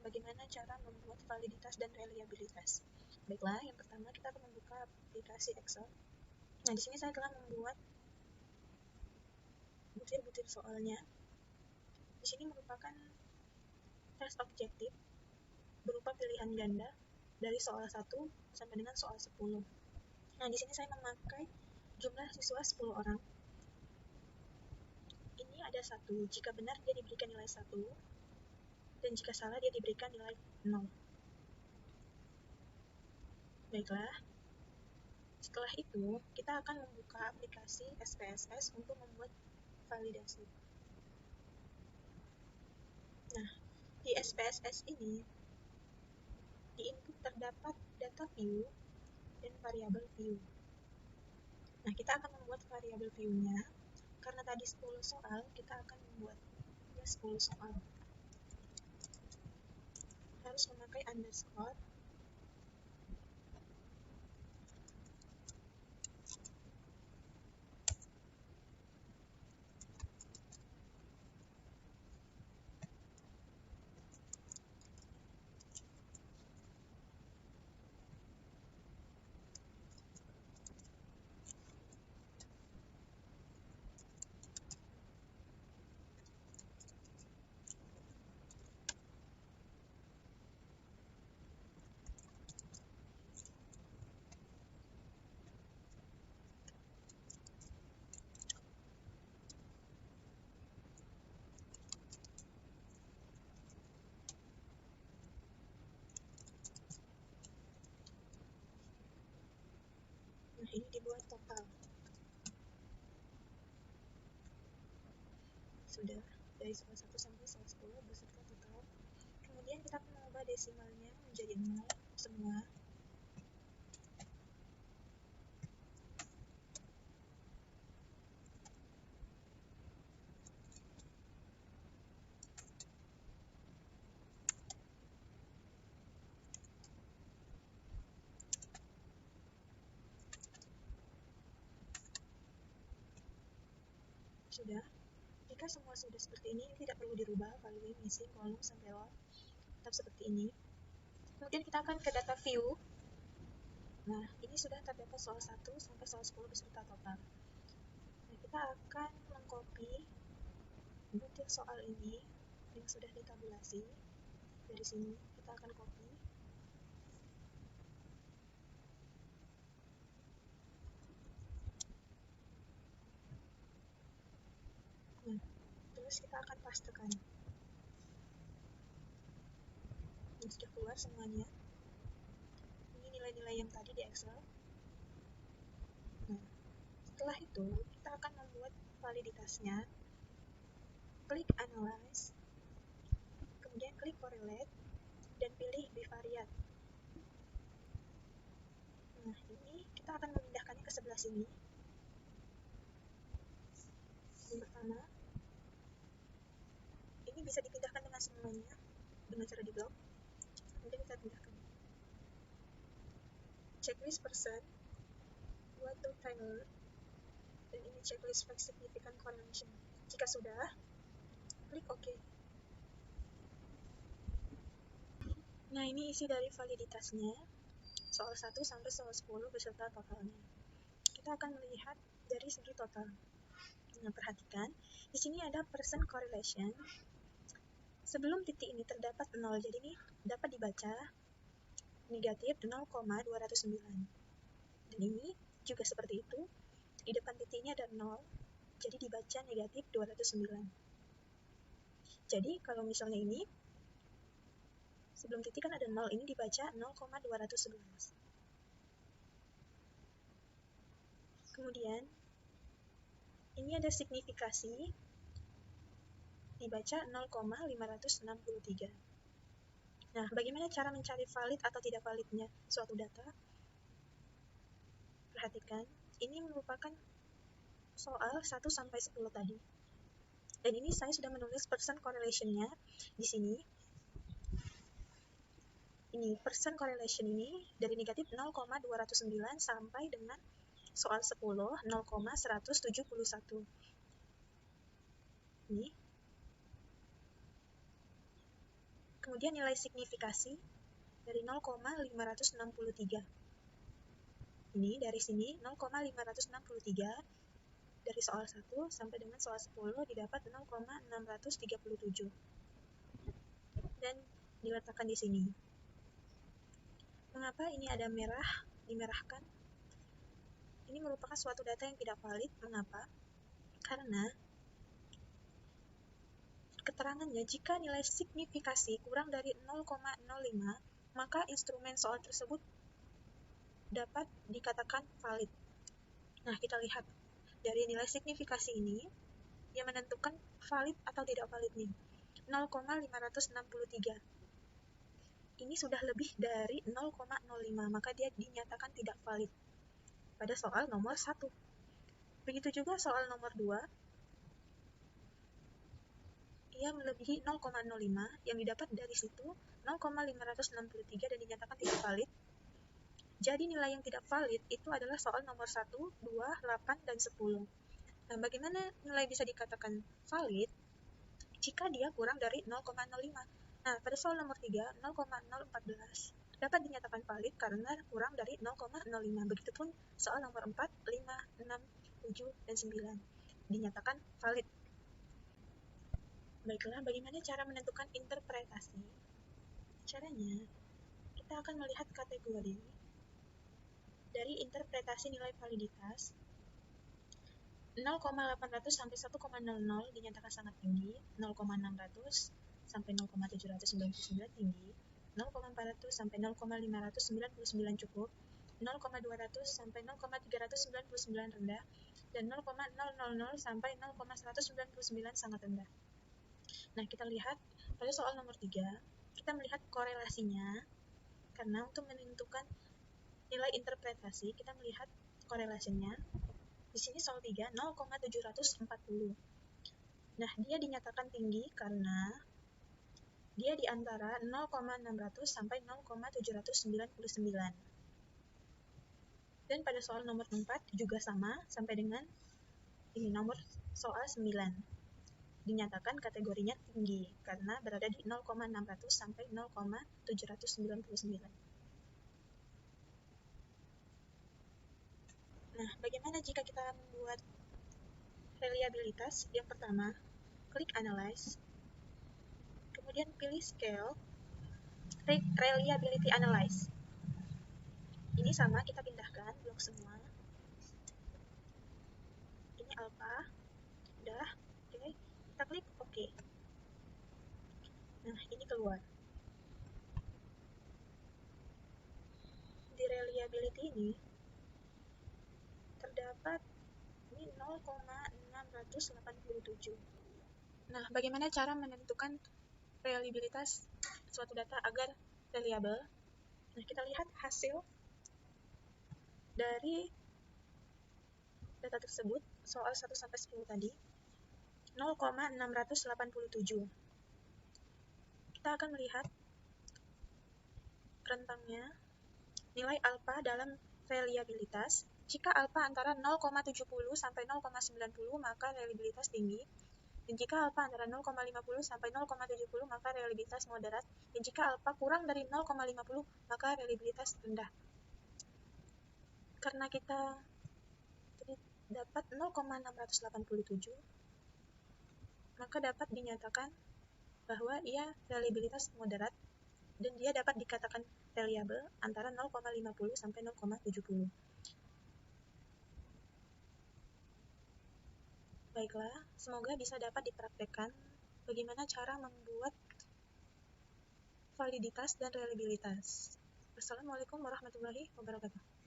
bagaimana cara membuat validitas dan reliabilitas. Baiklah, yang pertama kita akan membuka aplikasi Excel. Nah, di sini saya telah membuat butir-butir soalnya. Di sini merupakan tes objektif berupa pilihan ganda dari soal 1 sampai dengan soal 10. Nah, di sini saya memakai jumlah siswa 10 orang. Ini ada 1. Jika benar dia diberikan nilai 1, dan jika salah dia diberikan nilai 0. Baiklah, setelah itu kita akan membuka aplikasi SPSS untuk membuat validasi. Nah, di SPSS ini di input terdapat data view dan variabel view. Nah, kita akan membuat variabel view-nya. Karena tadi 10 soal, kita akan membuatnya 10 soal. Harus memakai underscore. Nah, ini dibuat total. Sudah, dari soal 1 sampai soal 10 beserta total. Kemudian kita akan mengubah desimalnya menjadi 0 semua. Sudah. Jika semua sudah seperti ini, tidak perlu dirubah following, missing, column, sampai row. Tetap seperti ini. Kemudian kita akan ke data view. Nah, ini sudah terdapat soal 1 sampai soal 10 beserta total. Nah, kita akan mengcopy butir soal ini yang sudah ditabulasi. Dari sini kita akan copy. Nah, terus kita akan pastekan. Ini sudah keluar semuanya. Ini nilai-nilai yang tadi di Excel. Nah, setelah itu kita akan membuat validitasnya. Klik Analyze, kemudian klik Correlate, dan pilih Bivariate. Nah, ini kita akan memindahkannya ke sebelah sini. Yang pertama, ini bisa dipindahkan dengan semuanya dengan cara di blok. Kemudian kita pindahkan. Checklist person, what to Taylor, dan ini checklist fact significant correlation. Jika sudah, klik OK. Nah, ini isi dari validitasnya. Soal 1 sampai soal 10 beserta totalnya. Kita akan melihat dari segi total. Nah, perhatikan, di sini ada percent correlation. Sebelum titik ini terdapat 0, jadi ini dapat dibaca negatif 0,209. Dan ini juga seperti itu. Di depan titiknya ada 0, jadi dibaca negatif 209. Jadi, kalau misalnya ini, sebelum titik kan ada 0, ini dibaca 0,211. Kemudian, ini ada signifikasi, dibaca 0,563. Nah, bagaimana cara mencari valid atau tidak validnya suatu data? Perhatikan, ini merupakan soal 1 sampai 10 tadi. Dan ini saya sudah menulis percent correlation-nya di sini. Ini percent correlation ini dari negatif 0,209 sampai dengan soal 10 0,171. Ini Kemudian nilai signifikasi dari 0,563. Ini dari sini 0,563 dari soal 1 sampai dengan soal 10 didapat 0,637 dan diletakkan di sini. Mengapa ini ada merah, dimerahkan? Ini merupakan suatu data yang tidak valid. Mengapa? Karena keterangannya jika nilai signifikasi kurang dari 0,05, maka instrumen soal tersebut dapat dikatakan valid. Nah, kita lihat dari nilai signifikasi ini yang menentukan valid atau tidak validnya 0,563. Ini sudah lebih dari 0,05, maka dia dinyatakan tidak valid pada soal nomor 1. Begitu juga soal nomor 2, ia melebihi 0,05 yang didapat dari situ 0,563 dan dinyatakan tidak valid. Jadi nilai yang tidak valid itu adalah soal nomor 1, 2, 8, dan 10. Nah, bagaimana nilai bisa dikatakan valid jika dia kurang dari 0,05? Nah, pada soal nomor 3, 0,014 dapat dinyatakan valid karena kurang dari 0,05. Begitupun soal nomor 4, 5, 6, 7, dan 9 dinyatakan valid. Baiklah, bagaimana cara menentukan interpretasi? Caranya, kita akan melihat kategori dari interpretasi nilai validitas 0,800 sampai 1,00 dinyatakan sangat tinggi, 0,600 sampai 0,799 tinggi, 0,400 sampai 0,599 cukup, 0,200 sampai 0,399 rendah, dan 0,000 sampai 0,199 sangat rendah. Nah, kita lihat pada soal nomor 3, kita melihat korelasinya, karena untuk menentukan nilai interpretasi, kita melihat korelasinya. Di sini soal 3, 0,740. Nah, dia dinyatakan tinggi karena dia di antara 0,600 sampai 0,799. Dan pada soal nomor 4 juga sama, sampai dengan ini nomor soal 9. Dinyatakan kategorinya tinggi karena berada di 0,600 sampai 0,799. Nah, bagaimana jika kita membuat reliabilitas? Yang pertama, klik Analyze, kemudian pilih Scale, klik Reliability Analyze. Ini sama, kita pindahkan blok semua. Ini alpha, udah, oke. Kita klik OK. Nah, ini keluar. Di reliability ini terdapat ini 0,687. Nah, bagaimana cara menentukan reliabilitas suatu data agar reliable? Nah, kita lihat hasil dari data tersebut, soal 1 sampai 10 tadi, 0,687. Kita akan melihat rentangnya, nilai alpha dalam reliabilitas. Jika alpha antara 0,70 sampai 0,90, maka reliabilitas tinggi. Dan jika alpha antara 0,50 sampai 0,70, maka reliabilitas moderat. Dan jika alpha kurang dari 0,50, maka reliabilitas rendah. Karena kita dapat 0,687, maka dapat dinyatakan bahwa ia reliabilitas moderat dan dia dapat dikatakan reliable antara 0,50 sampai 0,70. Baiklah, semoga bisa dapat dipraktekkan bagaimana cara membuat validitas dan reliabilitas. Wassalamualaikum warahmatullahi wabarakatuh.